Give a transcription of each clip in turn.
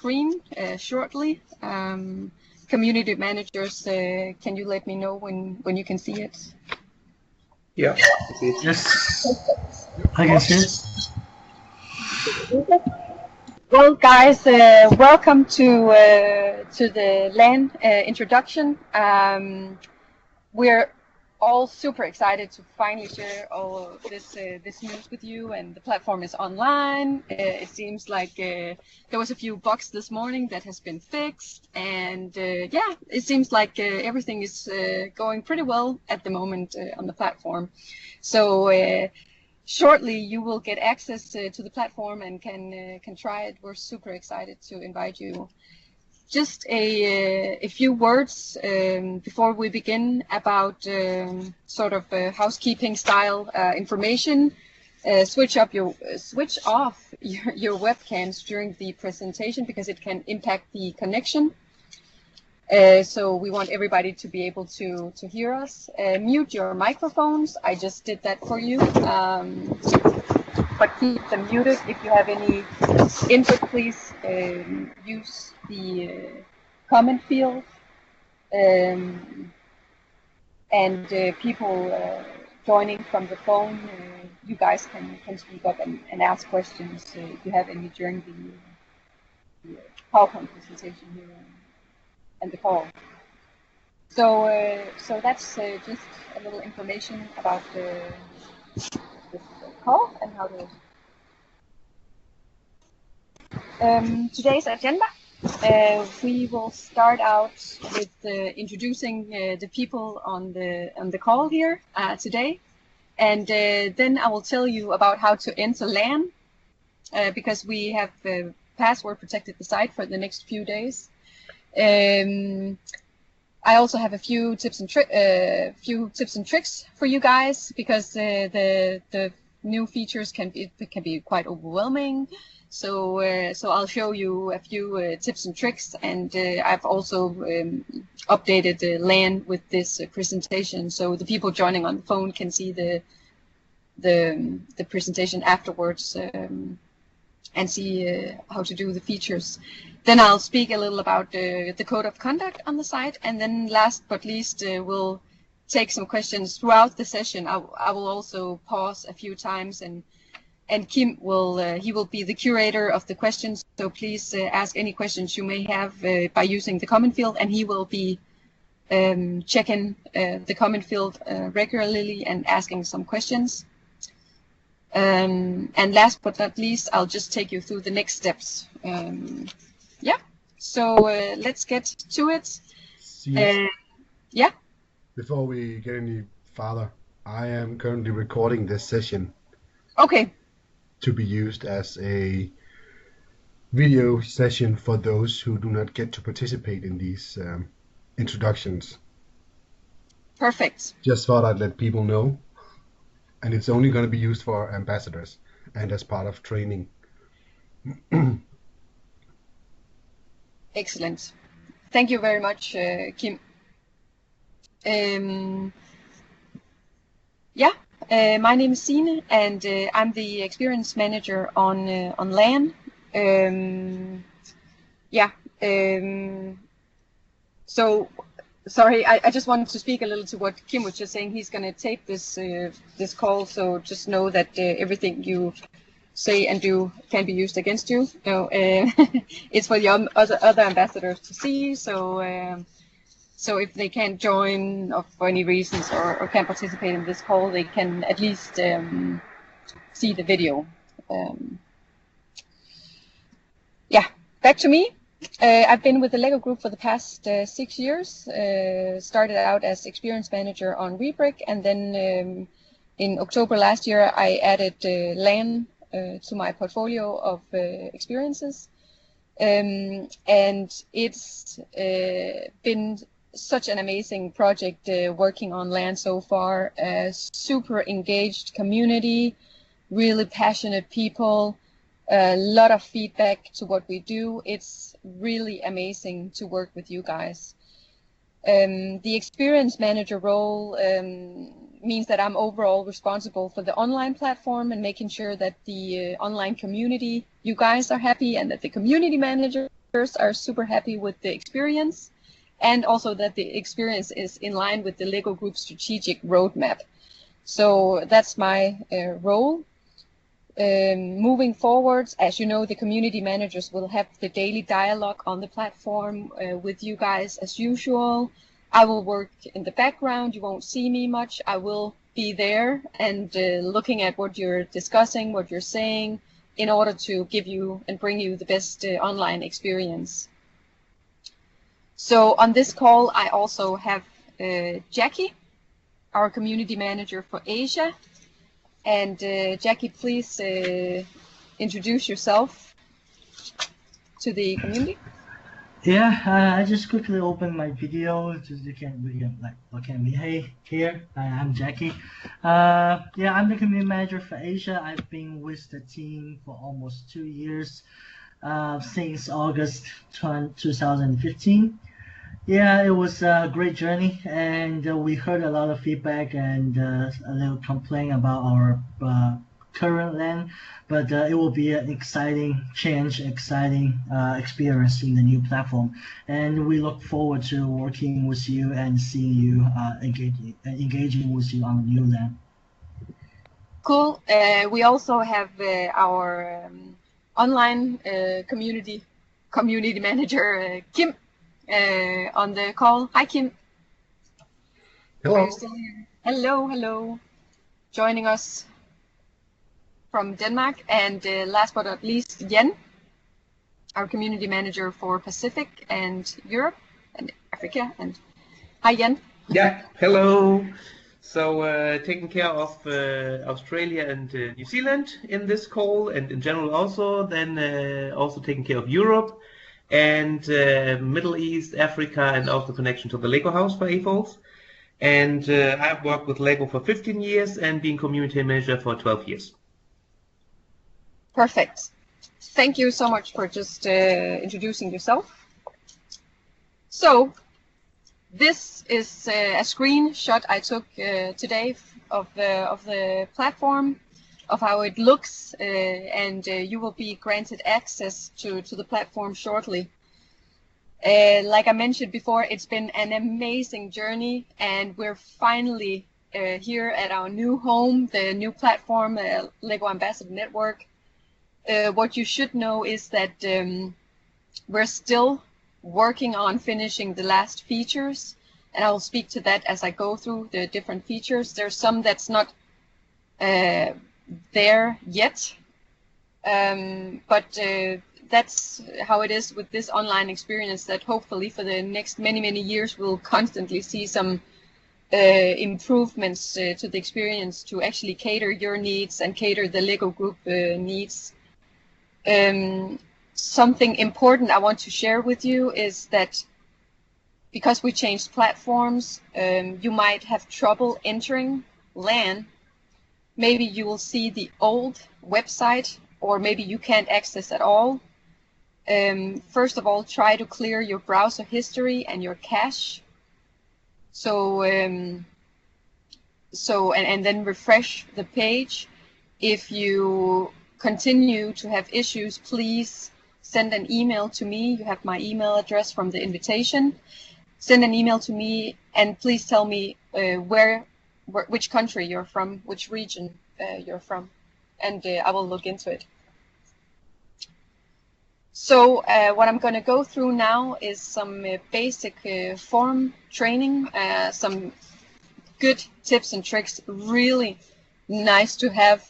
screen shortly. Community managers, can you let me know when you can see it? Yeah, I see it. Yes, I can see it. Well, guys, welcome to the LAN introduction. We're all super excited to finally share all of this news with you, and the platform is online. It seems like there was a few bugs this morning that has been fixed, and yeah, it seems like everything is going pretty well at the moment on the platform. So shortly you will get access to the platform and can try it. We're super excited to invite you. Just a few words before we begin about sort of housekeeping style information. Switch off your webcams during the presentation because it can impact the connection. So we want everybody to be able to hear us. Mute your microphones. I just did that for you. But keep them muted. If you have any input, please use the comment field. And people joining from the phone, you guys can speak up and ask questions if you have any during the PowerPoint presentation here and the call. So that's just a little information about this call and how to. Today's agenda. We will start out with introducing the people on the call here today, and then I will tell you about how to enter LAN because we have password protected the site for the next few days. I also have a few tips and tricks for you guys because the new features can be quite overwhelming. So I'll show you a few tips and tricks, and I've also updated the LAN with this presentation, so the people joining on the phone can see the presentation afterwards and see how to do the features. Then I'll speak a little about the code of conduct on the site, and then last but least we'll take some questions throughout the session. I will also pause a few times, and Kim will be the curator of the questions, so please ask any questions you may have by using the comment field, and he will be checking the comment field regularly and asking some questions. And last but not least, I'll just take you through the next steps. Yeah, so let's get to it. Yeah. Before we get any farther, I am currently recording this session. Okay. To be used as a video session for those who do not get to participate in these introductions. Perfect. Just thought I'd let people know. And it's only going to be used for ambassadors and as part of training. Excellent. Thank you very much, Kim. Yeah. My name is Signe, and I'm the experience manager on LAN. Yeah. So, sorry, I just wanted to speak a little to what Kim was just saying. He's going to tape this this call, so just know that everything you say and do can be used against you. So it's for the other ambassadors to see. So if they can't join for any reasons or can't participate in this call, they can at least see the video. Yeah, back to me. I've been with the LEGO Group for the past 6 years. Started out as experience manager on Rebrick, and then in October last year I added LAN to my portfolio of experiences. And it's been such an amazing project working on LAN so far. Super engaged community, really passionate people, a lot of feedback to what we do. It's really amazing to work with you guys. The experience manager role means that I'm overall responsible for the online platform and making sure that the online community, you guys are happy, and that the community manager are super happy with the experience, and also that the experience is in line with the LEGO Group strategic roadmap. So that's my role. Moving forwards, as you know, the community managers will have the daily dialogue on the platform with you guys as usual. I will work in the background. You won't see me much. I will be there and looking at what you're discussing, what you're saying, in order to give you and bring you the best online experience. So on this call, I also have Jackie, our community manager for Asia. And Jackie, please introduce yourself to the community. Yeah, I just quickly opened my video. Just we can like look at me. Hey, here I'm Jackie. Yeah, I'm the community manager for Asia. I've been with the team for almost 2 years, since August 2015. Yeah, it was a great journey, and we heard a lot of feedback and a little complaint about our current LAN, but it will be an exciting change, exciting experience in the new platform, and we look forward to working with you and seeing you engaging with you on the new LAN. Cool. We also have our online community manager, Kim, on the call. Hi, Kim. Hello. Are you still here? Hello, hello. Joining us from Denmark. And last but not least, Jen, our community manager for Pacific and Europe and Africa. And hi, Jen. Yeah, hello. So taking care of Australia and New Zealand in this call, and in general also, then also taking care of Europe and Middle East, Africa, and also connection to the Lego house for AFOLs. And I've worked with Lego for 15 years and been community manager for 12 years. Perfect. Thank you so much for just introducing yourself. So this is a screenshot I took today of the platform, of how it looks, and you will be granted access to the platform shortly. Like I mentioned before, it's been an amazing journey, and we're finally here at our new home, the new platform, LEGO Ambassador Network. What you should know is that we're still working on finishing the last features, and I will speak to that as I go through the different features. There's some that's not there yet, but that's how it is with this online experience, that hopefully for the next many years we'll constantly see some improvements to the experience to actually cater your needs and cater the LEGO Group needs. Something important I want to share with you is that because we changed platforms, you might have trouble entering LAN. Maybe you will see the old website, or maybe you can't access at all. First of all, try to clear your browser history and your cache. So, and then refresh the page. If you continue to have issues, please send an email to me. You have my email address from the invitation. Send an email to me, and please tell me which country you're from, which region you're from, and I will look into it. So what I'm going to go through now is some basic forum training, some good tips and tricks, really nice to have,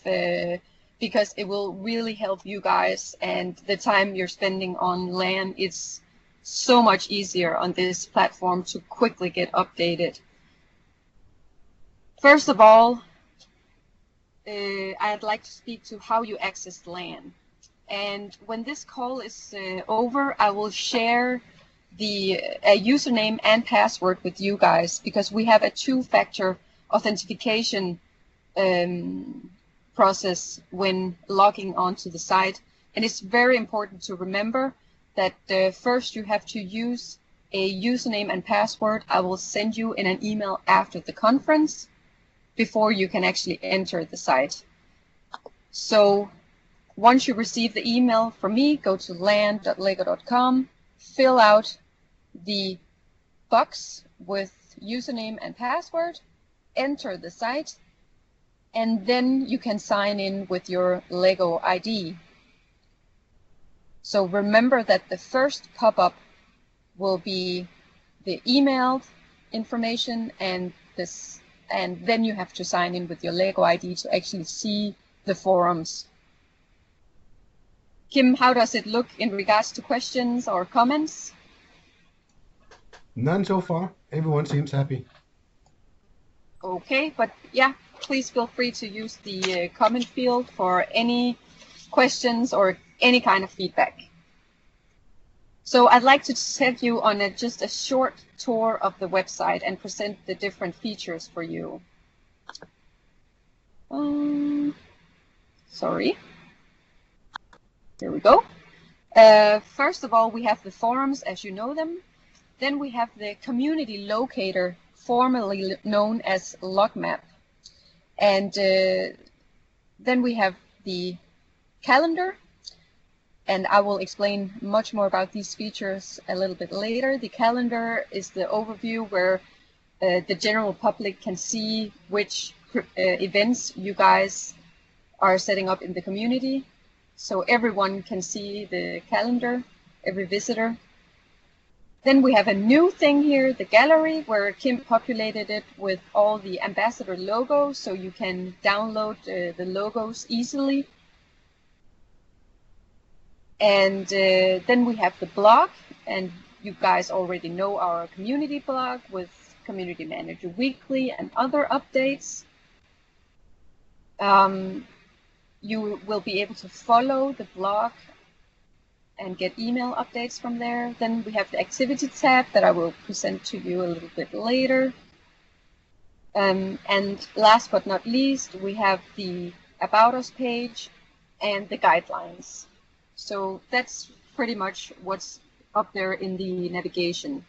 because it will really help you guys, and the time you're spending on LAN is so much easier on this platform to quickly get updated. First of all, I'd like to speak to how you access LAN. And when this call is over, I will share the username and password with you guys, because we have a two-factor authentication process when logging onto the site. And it's very important to remember that first you have to use a username and password I will send you in an email after the conference before you can actually enter the site. So once you receive the email from me, go to lan.lego.com, fill out the box with username and password, enter the site, and then you can sign in with your LEGO ID. So remember that the first pop-up will be the emailed information and then you have to sign in with your LEGO ID to actually see the forums. Kim, how does it look in regards to questions or comments? None so far. Everyone seems happy. Okay, but yeah, please feel free to use the comment field for any questions or any kind of feedback. So I'd like to take you on just a short tour of the website and present the different features for you. Sorry. Here we go. First of all, we have the forums as you know them. Then we have the community locator, formerly known as LogMap. And then we have the calendar, and I will explain much more about these features a little bit later. The calendar is the overview where the general public can see which events you guys are setting up in the community. So everyone can see the calendar, every visitor. Then we have a new thing here, the gallery, where Kim populated it with all the ambassador logos, so you can download the logos easily. And then we have the blog, and you guys already know our community blog with Community Manager Weekly and other updates. You will be able to follow the blog and get email updates from there. Then we have the activity tab that I will present to you a little bit later. And last but not least, we have the About Us page and the guidelines. So that's pretty much what's up there in the navigation.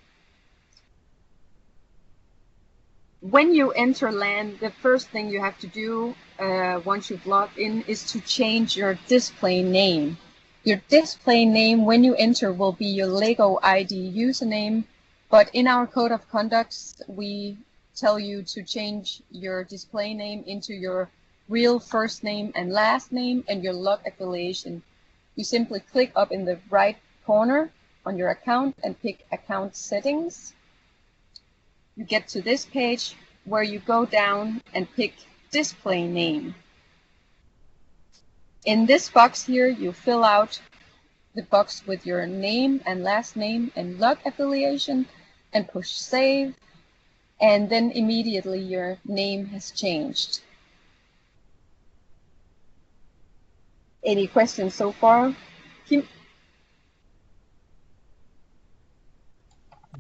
When you enter LAN, the first thing you have to do once you've logged in is to change your display name. Your display name when you enter will be your LEGO ID username, but in our code of conduct, we tell you to change your display name into your real first name and last name and your log affiliation. You simply click up in the right corner on your account and pick Account Settings. You get to this page where you go down and pick Display Name. In this box here, you fill out the box with your name and last name and log affiliation and push Save, and then immediately your name has changed. Any questions so far? Kim?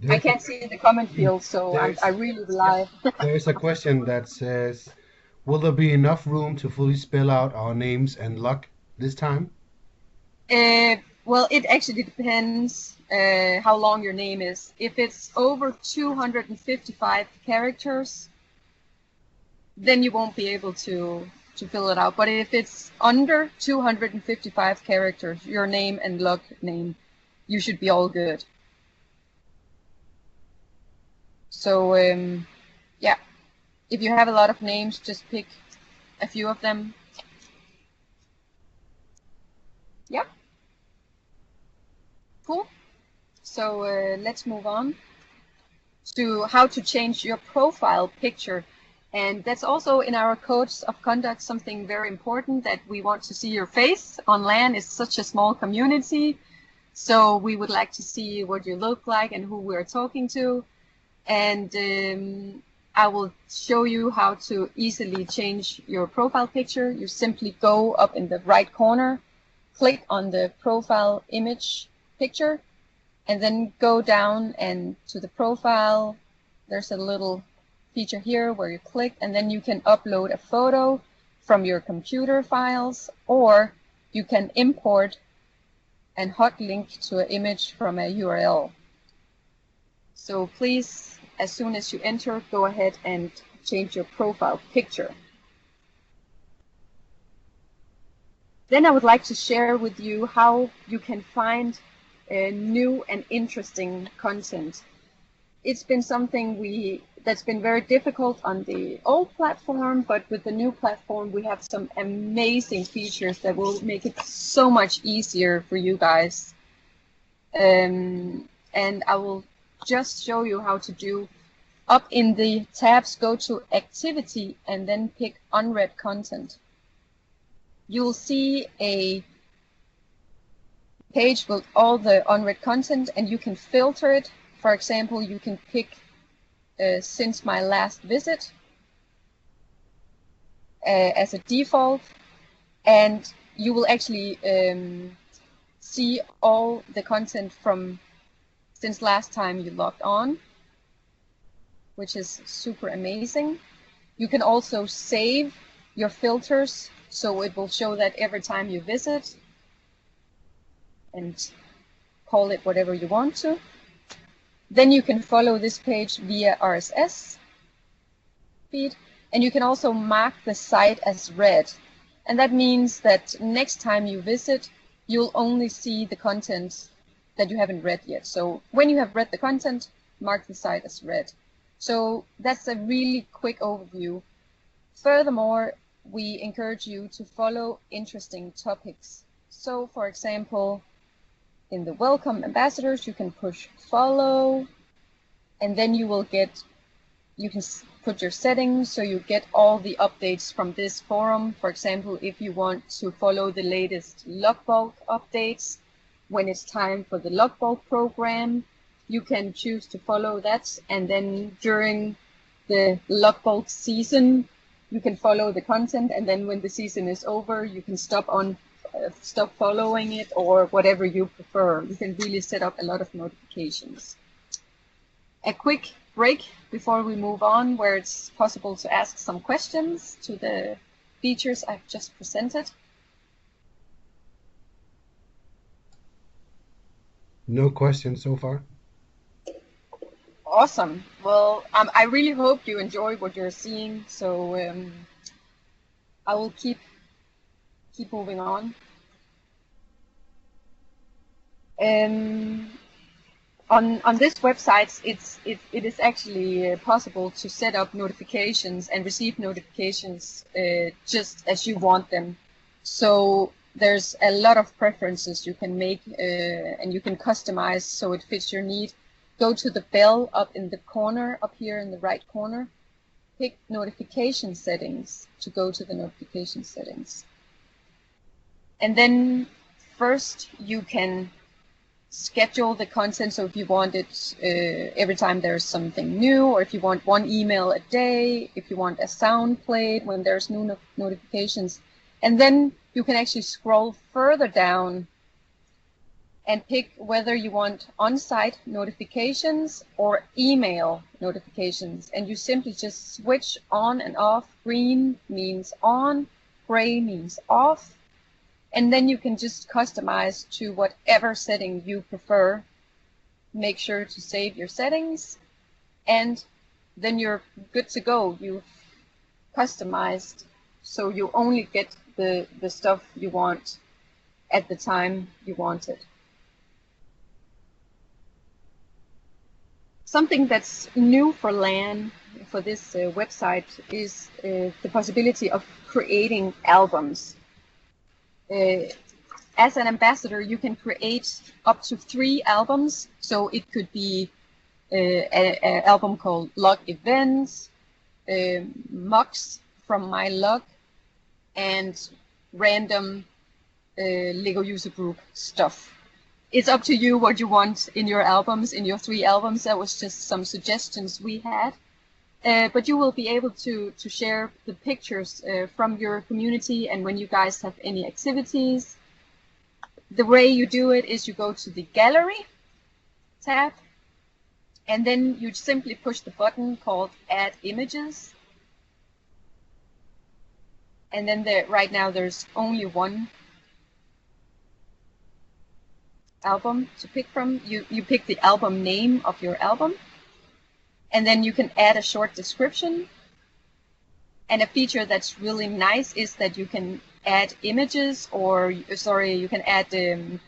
I can't see the comment field, so I really rely. There's a question that says, will there be enough room to fully spell out our names and log this time? Well, it actually depends how long your name is. If it's over 255 characters, then you won't be able to fill it out. But if it's under 255 characters, your name and log name, you should be all good. So, yeah, if you have a lot of names, just pick a few of them. Yeah. Cool. So let's move on to how to change your profile picture. And that's also in our codes of conduct something very important, that we want to see your face. On LAN is such a small community, so we would like to see what you look like and who we're talking to. And I will show you how to easily change your profile picture. You simply go up in the right corner, click on the profile image picture, and then go down and to the profile. There's a little feature here where you click, and then you can upload a photo from your computer files, or you can import and hot link to an image from a URL. So please, as soon as you enter, go ahead and change your profile picture. Then I would like to share with you how you can find new and interesting content. It's been something that's been very difficult on the old platform, but with the new platform we have some amazing features that will make it so much easier for you guys. And I will just show you how to do. Up in the tabs, go to activity and then pick unread content. You'll see a page with all the unread content, and you can filter it. For example, you can pick since my last visit as a default, and you will actually see all the content from since last time you logged on, which is super amazing. You can also save your filters, so it will show that every time you visit, and call it whatever you want to. Then you can follow this page via RSS feed, and you can also mark the site as read. And that means that next time you visit, you'll only see the content that you haven't read yet. So when you have read the content, mark the site as read. So that's a really quick overview. Furthermore, we encourage you to follow interesting topics. So for example, in the welcome ambassadors, you can push follow, and then you can put your settings so you get all the updates from this forum. For example, if you want to follow the latest logbulk updates, when it's time for the logbulk program, you can choose to follow that, and then during the logbulk season, you can follow the content, and then when the season is over, you can stop following it, or whatever you prefer. You can really set up a lot of notifications. A quick break before we move on, where it's possible to ask some questions to the features I've just presented. No questions so far. Awesome. Well, I really hope you enjoy what you're seeing. So I will keep moving on. On this website, it is actually possible to set up notifications and receive notifications just as you want them. So there's a lot of preferences you can make, and you can customize so it fits your need. Go to the bell up in the corner, up here in the right corner. Pick notification settings to go to the notification settings. And then first you can schedule the content. So if you want it every time there's something new, or if you want one email a day, if you want a sound played when there's new notifications. And then you can actually scroll further down and pick whether you want on-site notifications or email notifications. And you simply just switch on and off. Green means on, gray means off. And then you can just customize to whatever setting you prefer. Make sure to save your settings, and then you're good to go. You've customized, so you only get the stuff you want at the time you want it. Something that's new for LAN, for this website, is the possibility of creating albums. As an ambassador, you can create up to 3 albums. So it could be an album called Log Events, mocks from my log, and random LEGO user group stuff. It's up to you what you want in your albums, in your 3 albums. That was just some suggestions we had. But you will be able to share the pictures from your community, and when you guys have any activities. The way you do it is you go to the Gallery tab, and then you simply push the button called Add Images. And then right now there's only one album to pick from. You pick the album name of your album, and then you can add a short description. And a feature that's really nice is that you can add images, or sorry, you can add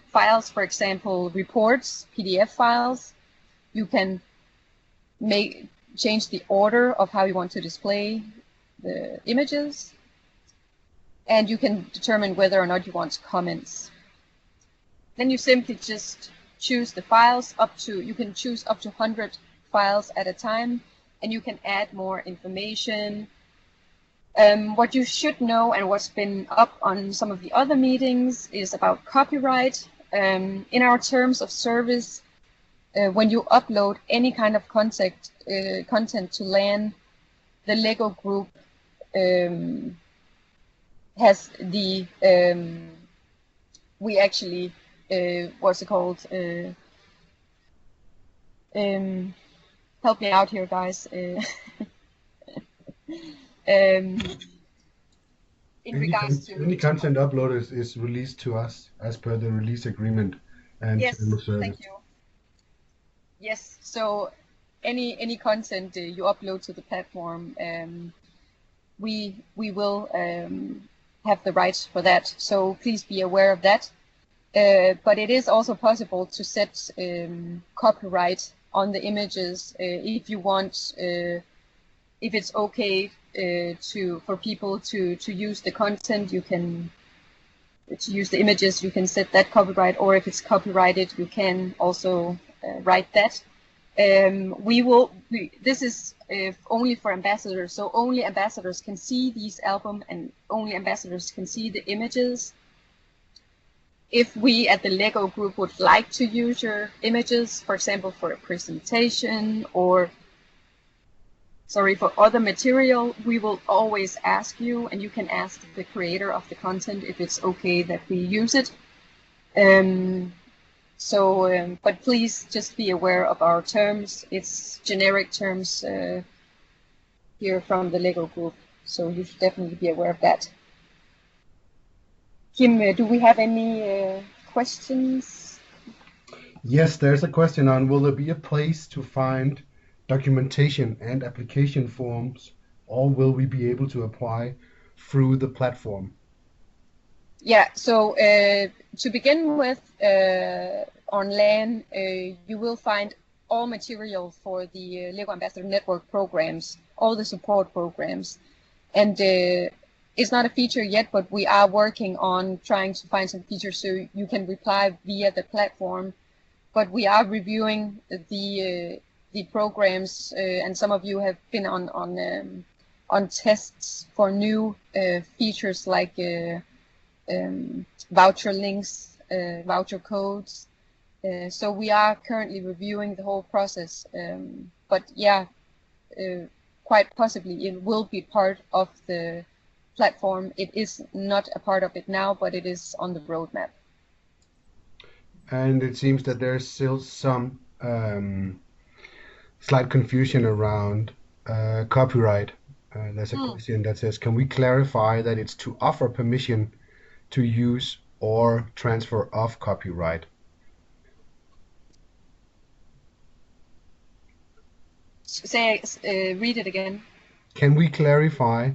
files, for example, reports, PDF files. You can change the order of how you want to display the images, and you can determine whether or not you want comments. Then you simply just choose the files you can choose up to 100 files at a time, and you can add more information. What you should know, and what's been up on some of the other meetings, is about copyright. In our terms of service, when you upload any kind of content to LAN, the LEGO group has the we actually what's it called? Help me out here, guys. In regards to any content uploaded is released to us as per the release agreement and yes, terms of service. thank you. Yes, so any content you upload to the platform, we will have the rights for that. So please be aware of that. But it is also possible to set copyright on the images if you want. If it's okay for people to use the content, you can to use the images. You can set that copyright, or if it's copyrighted, you can also write that. This is only for ambassadors, so only ambassadors can see these albums, and only ambassadors can see the images. If we at the LEGO group would like to use your images, for example, for a presentation or for other material, we will always ask you, and you can ask the creator of the content if it's okay that we use it. But please just be aware of our terms. It's generic terms here from the LEGO group, so you should definitely be aware of that. Kim, do we have any questions? Yes, there's a question on, will there be a place to find documentation and application forms, or will we be able to apply through the platform? Yeah, so to begin with, on LAN, you will find all material for the LEGO Ambassador Network programs, all the support programs. And it's not a feature yet, but we are working on trying to find some features so you can reply via the platform. But we are reviewing the programs, and some of you have been on tests for new features like voucher links, voucher codes. So we are currently reviewing the whole process. But yeah, quite possibly it will be part of the platform. It is not a part of it now, but it is on the roadmap. And it seems that there's still some slight confusion around copyright. There's a question that says, can we clarify that it's to offer permission to use or transfer of copyright? Read it again. Can we clarify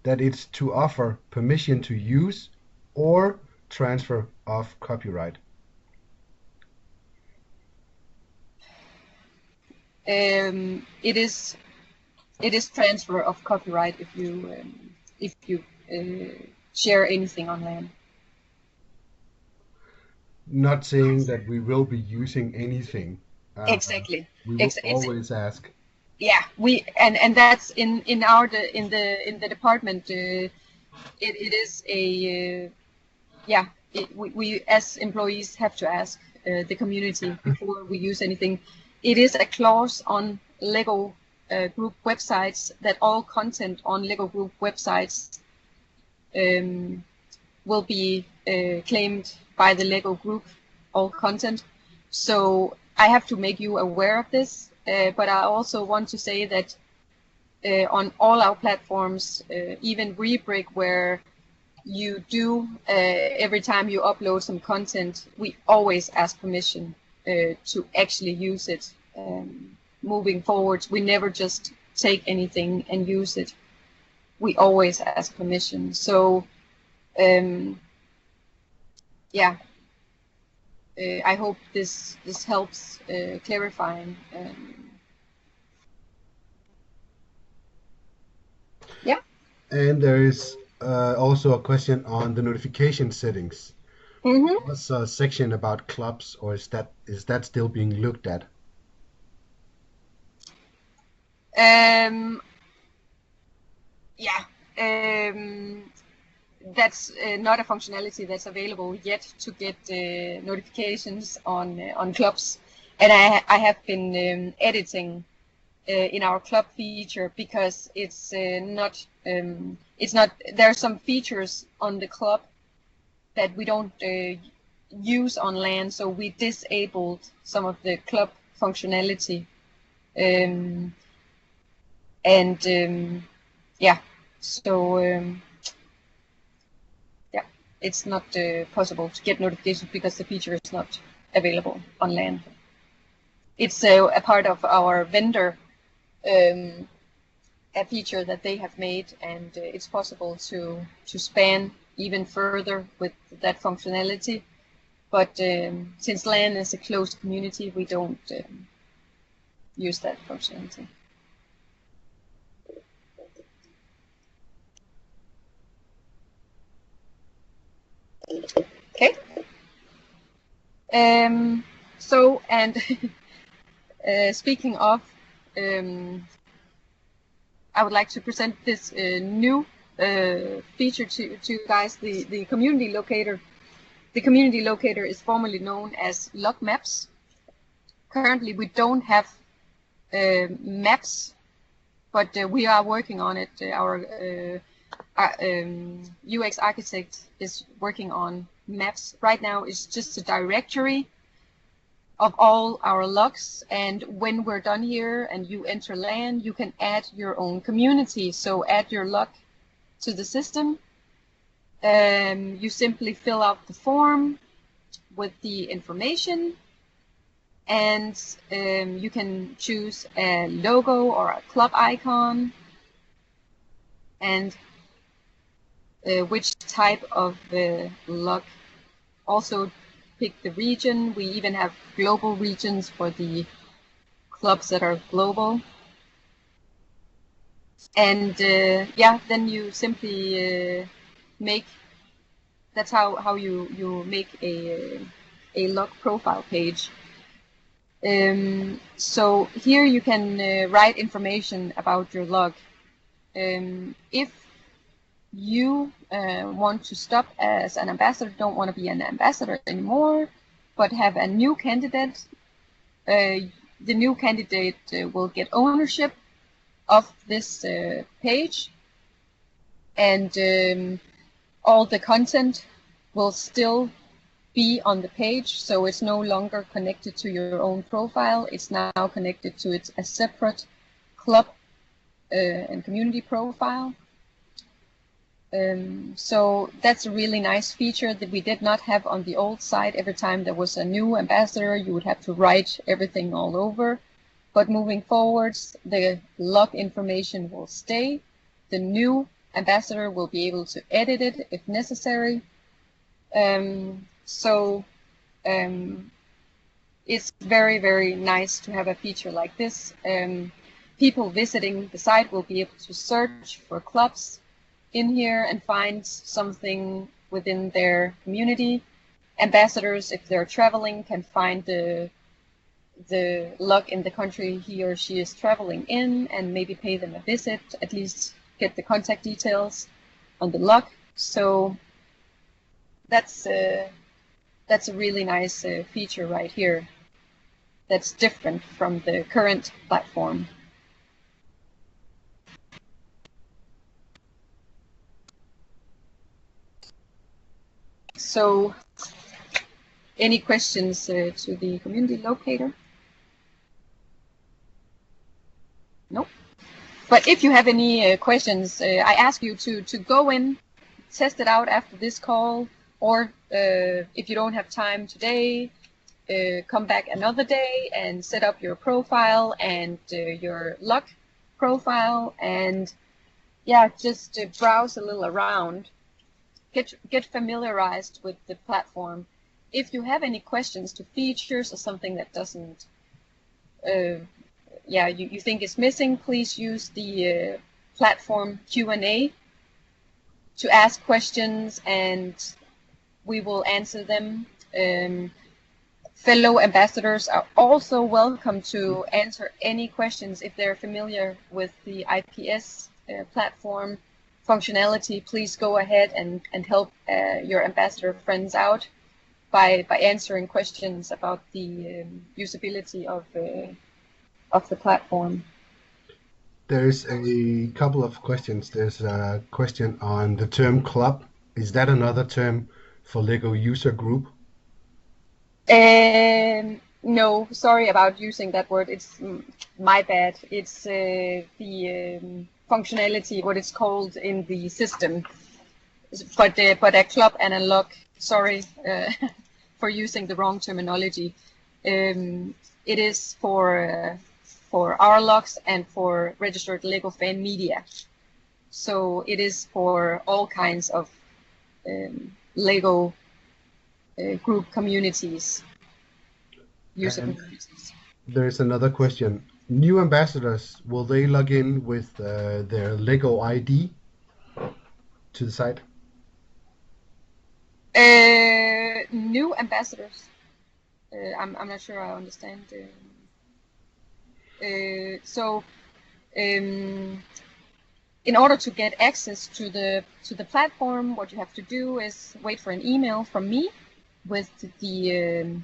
that it's to offer permission to use or transfer of copyright? It is transfer of copyright if you share anything on LAN. not saying that we will be using anything. Exactly. We will always ask. Yeah, we and that's in the department. It is a we as employees have to ask the community before we use anything. It is a clause on LEGO Group websites that all content on LEGO Group websites will be claimed by the LEGO Group, all content. So I have to make you aware of this, but I also want to say that on all our platforms, even Rebrick, where you do every time you upload some content, we always ask permission to actually use it. Moving forward, we never just take anything and use it. We always ask permission. So Yeah, I hope this helps clarifying. Yeah. And there is also a question on the notification settings. Mm-hmm. What's a section about clubs, or is that still being looked at? Yeah. That's not a functionality that's available yet to get notifications on clubs, and I have been editing in our club feature because it's not there are some features on the club that we don't use on LAN, so we disabled some of the club functionality, and yeah, so yeah, it's not possible to get notifications because the feature is not available on LAN. It's a part of our vendor, a feature that they have made, and it's possible to span even further with that functionality. But since LAN is a closed community, we don't use that functionality. Okay. So, and speaking of, I would like to present this new feature to you guys, the community locator. The community locator is formerly known as log maps. Currently, we don't have maps, but we are working on it. Our UX architect is working on maps. Right now, it's just a directory of all our logs, and when we're done here and you enter LAN, you can add your own community. So add your log to the system. You simply fill out the form with the information, and you can choose a logo or a club icon, and which type of log. Also pick the region. We even have global regions for the clubs that are global. And yeah, then you simply make, that's how you make a log profile page. So here you can write information about your log. If you want to stop as an ambassador, don't want to be an ambassador anymore, but have a new candidate, the new candidate will get ownership of this page, and all the content will still be on the page, so it's no longer connected to your own profile. It's now connected to a separate club and community profile. So that's a really nice feature that we did not have on the old site. Every time there was a new ambassador, you would have to write everything all over. But moving forwards, the log information will stay. The new ambassador will be able to edit it if necessary. So it's very, very nice to have a feature like this. People visiting the site will be able to search for clubs in here and find something within their community. Ambassadors, if they're traveling, can find the log in the country he or she is traveling in and maybe pay them a visit, at least get the contact details on the log. So that's a really nice feature right here that's different from the current platform. So any questions to the community locator? Nope. But if you have any questions, I ask you to go in, test it out after this call, or if you don't have time today, come back another day and set up your profile and your log profile, and yeah, just browse a little around. get familiarized with the platform. If you have any questions to features or something that doesn't, you think is missing, please use the platform Q&A to ask questions, and we will answer them. Fellow ambassadors are also welcome to answer any questions if they're familiar with the IPS platform functionality. Please go ahead and help your ambassador friends out by answering questions about the usability of the platform. There's a couple of questions. There's a question on the term club. Is that another term for LEGO user group? No, sorry about using that word. It's my bad. It's the functionality, what it's called in the system. But a club and a log. Sorry for using the wrong terminology. It is for our logs and for registered LEGO fan media. So it is for all kinds of LEGO group communities, user communities. There's another question. New ambassadors, will they log in with their LEGO ID to the site? New ambassadors. I'm not sure I understand. In order to get access to the platform, what you have to do is wait for an email from me with the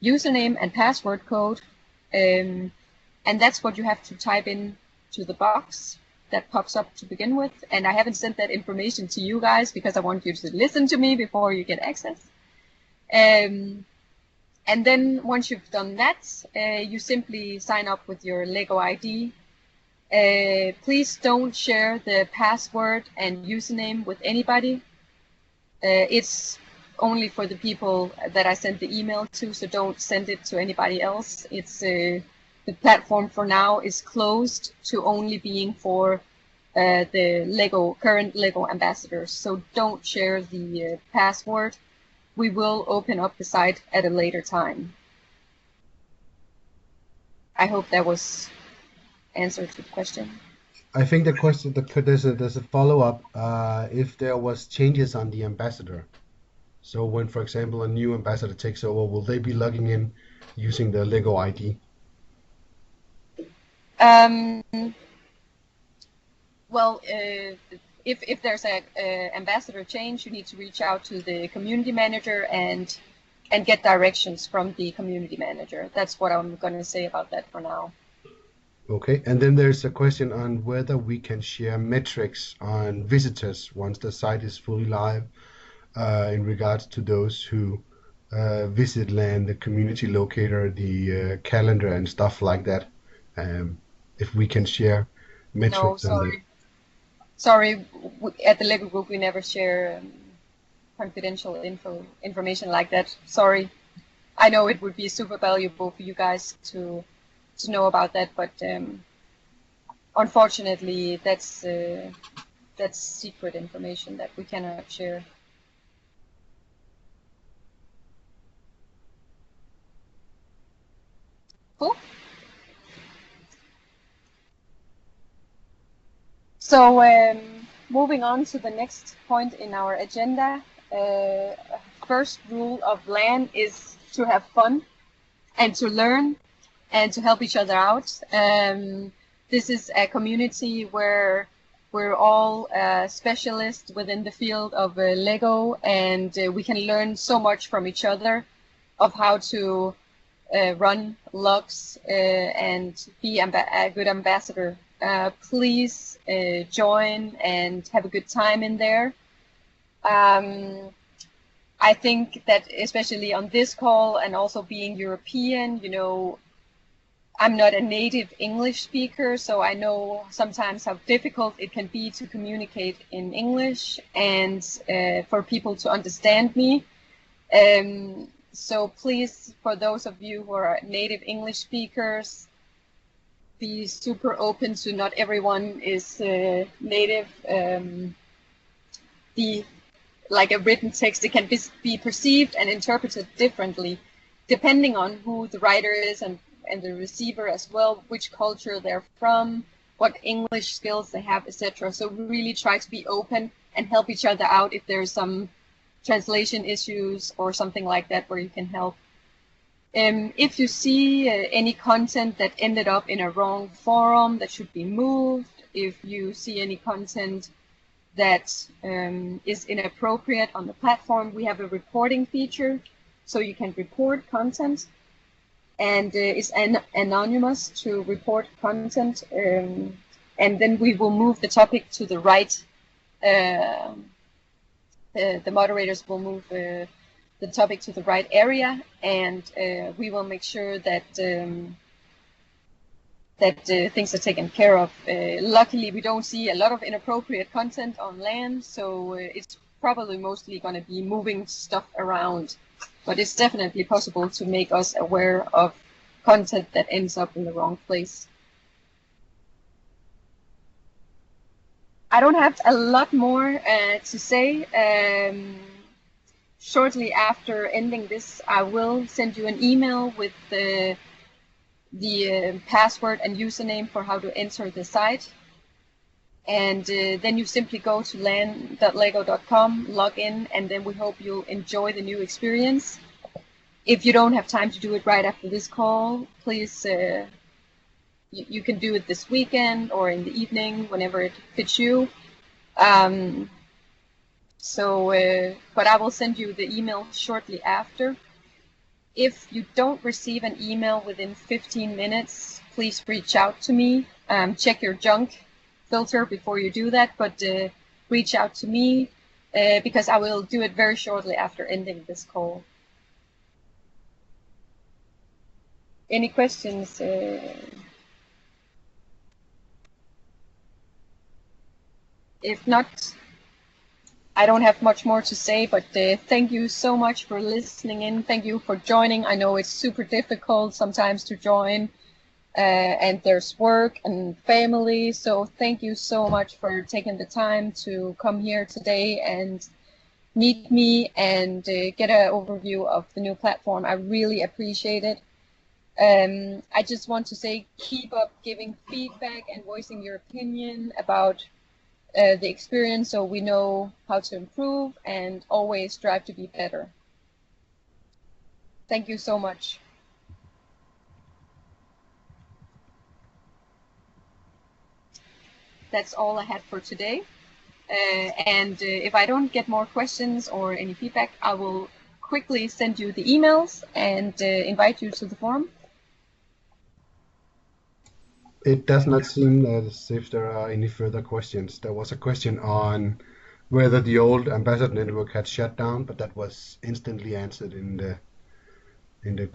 username and password code, and that's what you have to type in to the box that pops up to begin with. And I haven't sent that information to you guys because I want you to listen to me before you get access. And then once you've done that, you simply sign up with your LEGO ID. Please don't share the password and username with anybody. It's only for the people that I sent the email to, so don't send it to anybody else. It's the platform for now is closed to only being for the current LEGO ambassadors. So don't share the password. We will open up the site at a later time. I hope that was answered the question. I think the question, there's a follow-up. If there was changes on the ambassador, so when, for example, a new ambassador takes over, will they be logging in using the LEGO ID? Well, if there's a ambassador change, you need to reach out to the community manager and get directions from the community manager. That's what I'm going to say about that for now. Okay, and then there's a question on whether we can share metrics on visitors once the site is fully live, in regards to those who visit LAN, the community locator, the calendar and stuff like that. If we can share metrics. No, sorry. Sorry, at the LEGO group we never share confidential information like that. Sorry. I know it would be super valuable for you guys to know about that, but unfortunately that's secret information that we cannot share. Cool. So moving on to the next point in our agenda, first rule of LAN is to have fun and to learn and to help each other out. This is a community where we're all specialists within the field of LEGO, and we can learn so much from each other of how to run logs and be a good ambassador. Please join and have a good time in there. I think that especially on this call, and also being European, you know, I'm not a native English speaker, so I know sometimes how difficult it can be to communicate in English and for people to understand me. So please, for those of you who are native English speakers, be super open to not everyone is native. like a written text, it can be perceived and interpreted differently, depending on who the writer is and the receiver as well, which culture they're from, what English skills they have, etc. So we really try to be open and help each other out if there's some translation issues or something like that where you can help. If you see any content that ended up in a wrong forum that should be moved, if you see any content that is inappropriate on the platform, we have a reporting feature, so you can report content, and it's anonymous to report content, and then we will move the topic to the right. The moderators will move the topic to the right area, and we will make sure that things are taken care of. Luckily, we don't see a lot of inappropriate content on LAN, so it's probably mostly going to be moving stuff around. But it's definitely possible to make us aware of content that ends up in the wrong place. I don't have a lot more to say. Shortly after ending this, I will send you an email with the password and username for how to enter the site. And then you simply go to lan.lego.com, log in, and then we hope you'll enjoy the new experience. If you don't have time to do it right after this call, please, you can do it this weekend or in the evening, whenever it fits you. But I will send you the email shortly after. If you don't receive an email within 15 minutes, please reach out to me. Check your junk filter before you do that, but reach out to me because I will do it very shortly after ending this call. Any questions? If not, I don't have much more to say, but thank you so much for listening in. Thank you for joining. I know it's super difficult sometimes to join, and there's work and family. So thank you so much for taking the time to come here today and meet me and get an overview of the new platform. I really appreciate it. I just want to say, keep up giving feedback and voicing your opinion about the experience, so we know how to improve, and always strive to be better. Thank you so much. That's all I had for today. And if I don't get more questions or any feedback, I will quickly send you the emails and invite you to the forum. It does not seem as if there are any further questions. There was a question on whether the old ambassador network had shut down, but that was instantly answered in the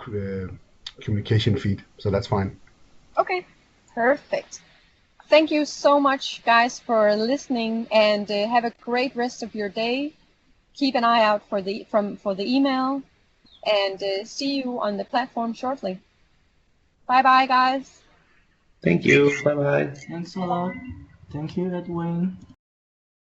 communication feed, so that's fine. Okay, perfect. Thank you so much, guys, for listening, and have a great rest of your day. Keep an eye out for the email, and see you on the platform shortly. Bye bye, guys. Thank you. Bye bye. Thanks a lot. Thank you, Edwin.